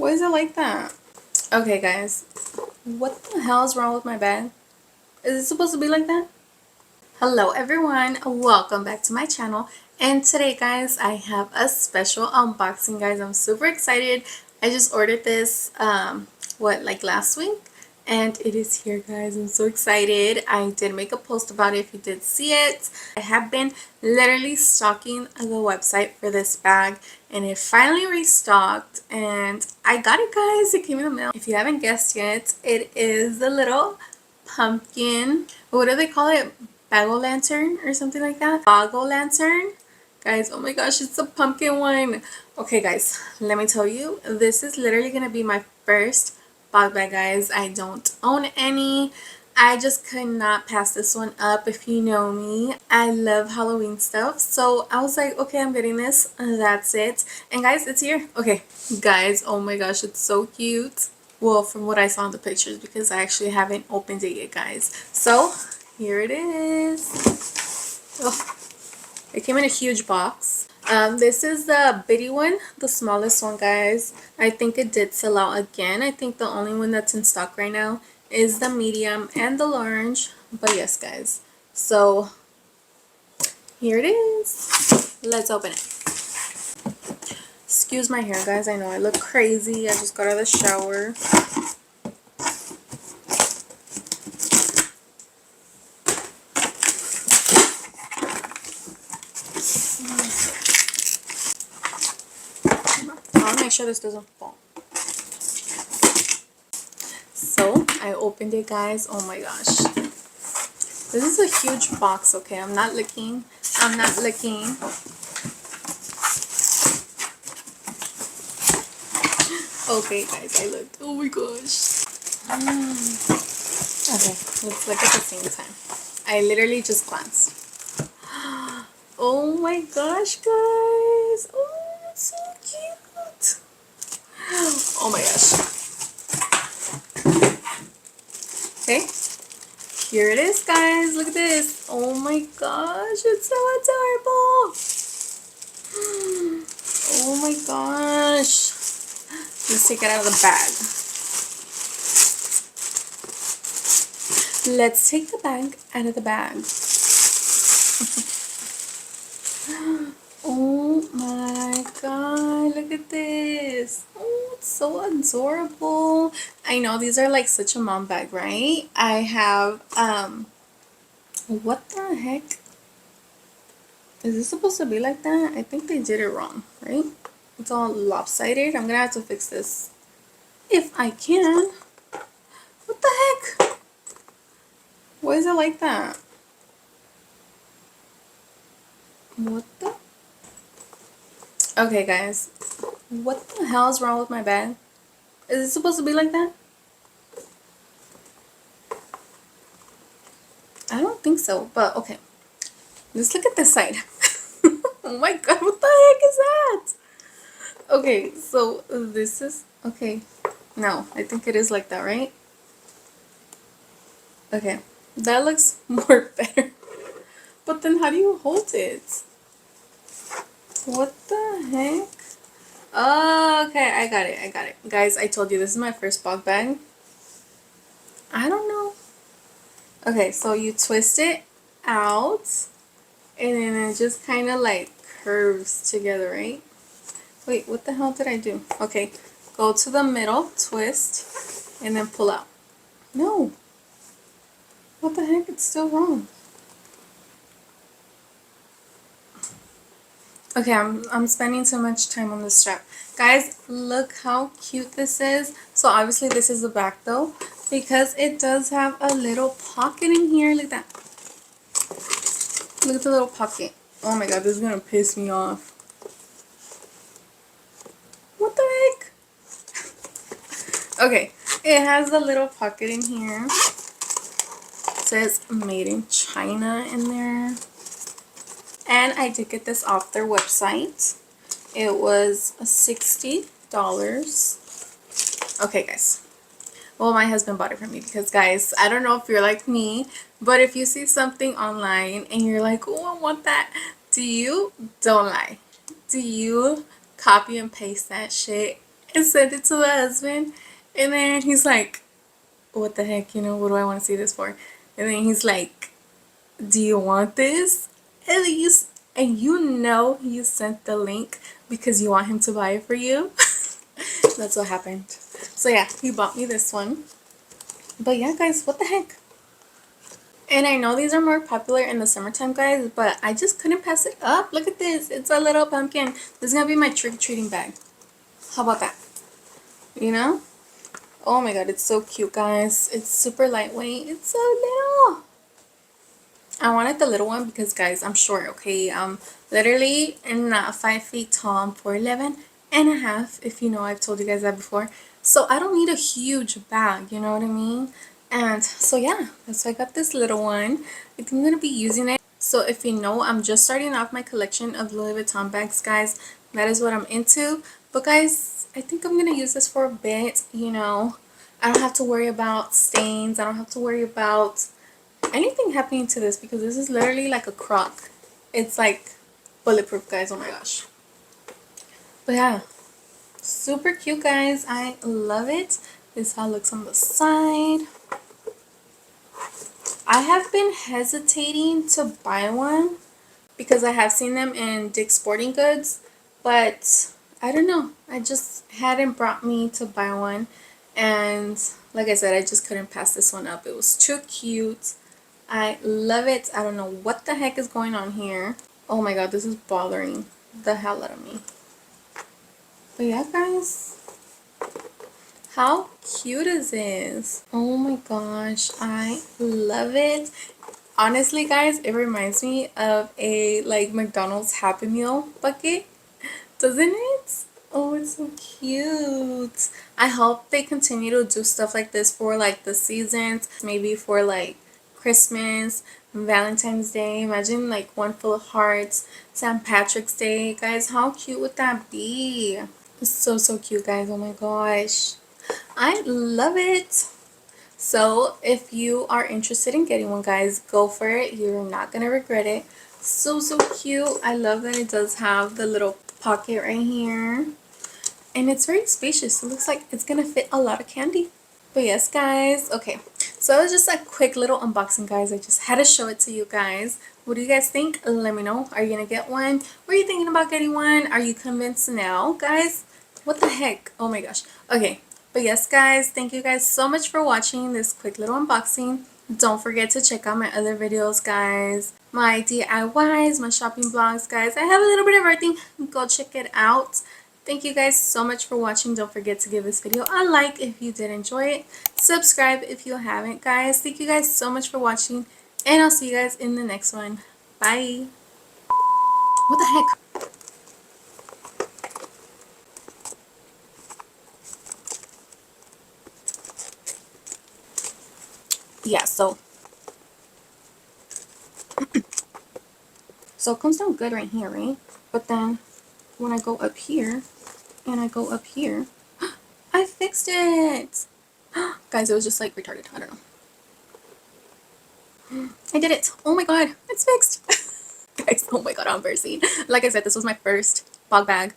Why is it like that? Okay, guys. What the hell is wrong with my bag? Is it supposed to be like that? Hello everyone, welcome back to my channel, and today guys I have a special unboxing. Guys, I'm super excited. I just ordered this like last week, and it is here guys. I'm so excited. I did make a post about it if you did see it. I have been literally stalking the website for this bag, and it finally restocked and I got it guys. It came in the mail. If you haven't guessed yet, it is the little pumpkin, what do they call it, 𝓵𝓸𝓻𝓮 or something like that. 𝓵𝓸𝓻𝓮, guys. Oh my gosh, it's a pumpkin one. Okay guys, let me tell you, this is literally gonna be my first Bogg bag guys. I don't own any. I just could not pass this one up. If you know me, I love Halloween stuff, so I was like, okay, I'm getting this. That's it. And guys, it's here. Okay guys, oh my gosh, it's so cute. Well, from what I saw in the pictures, because I actually haven't opened it yet guys. So here it is. Oh, it came in a huge box. This is the bitty one, the smallest one guys. I think it did sell out again. I think the only one that's in stock right now is the medium and the large. But yes guys, so here it is. Let's open it. Excuse my hair guys, I know I look crazy. I just got out of the shower. I'll make sure this doesn't fall. So I opened it guys. Oh my gosh, this is a huge box. Okay, I'm not looking. Okay guys, I looked. Oh my gosh. Okay, let's look at the same time. I literally just glanced. Oh my gosh guys, oh, it's so cute. Oh my gosh. Okay, here it is guys. Look at this. Oh my gosh, it's so adorable. Oh my gosh. Let's take it out of the bag. Let's take the bag out of the bag. Oh my god, look at this. Oh, it's so adorable. I know these are like such a mom bag, right? I have what the heck? Is this supposed to be like that? I think they did it wrong, right? It's all lopsided. I'm gonna have to fix this if I can. What the heck? Why is it like that? What the? Okay guys, what the hell is wrong with my bag? Is it supposed to be like that? I don't think so, but okay. Let's look at this side. Oh my god, what the heck is that? Okay, so this is, okay. No, I think it is like that, right? Okay, that looks more better. But then how do you hold it? What the heck? Oh, okay, I got it. Guys, I told you this is my first Bogg bag. I don't know. Okay, so you twist it out, and then it just kind of like curves together, right? Wait, what the hell did I do? Okay, go to the middle, twist, and then pull out. No. What the heck? It's still wrong. Okay, I'm spending too much time on this strap. Guys, look how cute this is. So obviously this is the back though, because it does have a little pocket in here. Look at that. Look at the little pocket. Oh my god, this is gonna piss me off. What the heck? Okay, it has a little pocket in here. It says made in China in there. And I did get this off their website. It was $60. Okay guys, well, my husband bought it for me because guys, I don't know if you're like me, but if you see something online and you're like, oh, I want that, don't lie, do you copy and paste that shit and sent it to the husband. And then he's like, what the heck, you know, what do I want to see this for? And then he's like, do you want this? And then you know you sent the link because you want him to buy it for you. That's what happened. So yeah, he bought me this one. But yeah, guys, what the heck? And I know these are more popular in the summertime, guys, but I just couldn't pass it up. Look at this. It's a little pumpkin. This is going to be my trick-or-treating bag. How about that? You know? Oh my god, it's so cute, guys. It's super lightweight. It's so little. I wanted the little one because, guys, I'm short, okay? I'm literally not 5 feet tall. I'm 4'11.5", if you know, I've told you guys that before. So I don't need a huge bag, you know what I mean? And so yeah, so I got this little one. I think I'm going to be using it. So if you know, I'm just starting off my collection of Louis Vuitton bags, guys. That is what I'm into. But guys, I think I'm going to use this for a bit, you know. I don't have to worry about stains. I don't have to worry about anything happening to this because this is literally like a crock. It's like bulletproof, guys. Oh my gosh. But yeah, super cute, guys. I love it. This is how it looks on the side. I have been hesitating to buy one because I have seen them in Dick's Sporting Goods, but I don't know. I just hadn't brought me to buy one, and like I said, I just couldn't pass this one up. It was too cute. I love it. I don't know what the heck is going on here. Oh my god, this is bothering the hell out of me. But yeah, guys. How cute is this? Oh my gosh, I love it. Honestly, guys, it reminds me of a like McDonald's Happy Meal bucket, doesn't it? Oh, it's so cute. I hope they continue to do stuff like this for like the seasons, maybe for like Christmas, Valentine's Day. Imagine like one full of hearts, St. Patrick's Day. Guys, how cute would that be? It's so cute, guys. Oh my gosh. I love it. So if you are interested in getting one, guys, go for it. You're not gonna regret it. So cute. I love that it does have the little pocket right here, and it's very spacious. It looks like it's gonna fit a lot of candy. But yes, guys, okay, so it was just a quick little unboxing, guys. I just had to show it to you guys. What do you guys think? Let me know. Are you gonna get one? Were you thinking about getting one? Are you convinced now, guys? What the heck? Oh my gosh. Okay, but yes, guys, thank you guys so much for watching this quick little unboxing. Don't forget to check out my other videos, guys. My DIYs, my shopping vlogs, guys. I have a little bit of everything. Go check it out. Thank you guys so much for watching. Don't forget to give this video a like if you did enjoy it. Subscribe if you haven't, guys. Thank you guys so much for watching, and I'll see you guys in the next one. Bye. What the heck? Yeah, so it comes down good right here, right? But then when I go up here and I go up here, I fixed it. Guys, it was just like retarded. I don't know. I did it. Oh my god, it's fixed. Guys, oh my god, I'm embarrassing. Like I said, this was my first Bogg bag.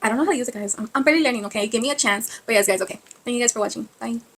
I don't know how to use it, guys. I'm barely learning, okay? Give me a chance. But yes, guys, okay. Thank you guys for watching. Bye.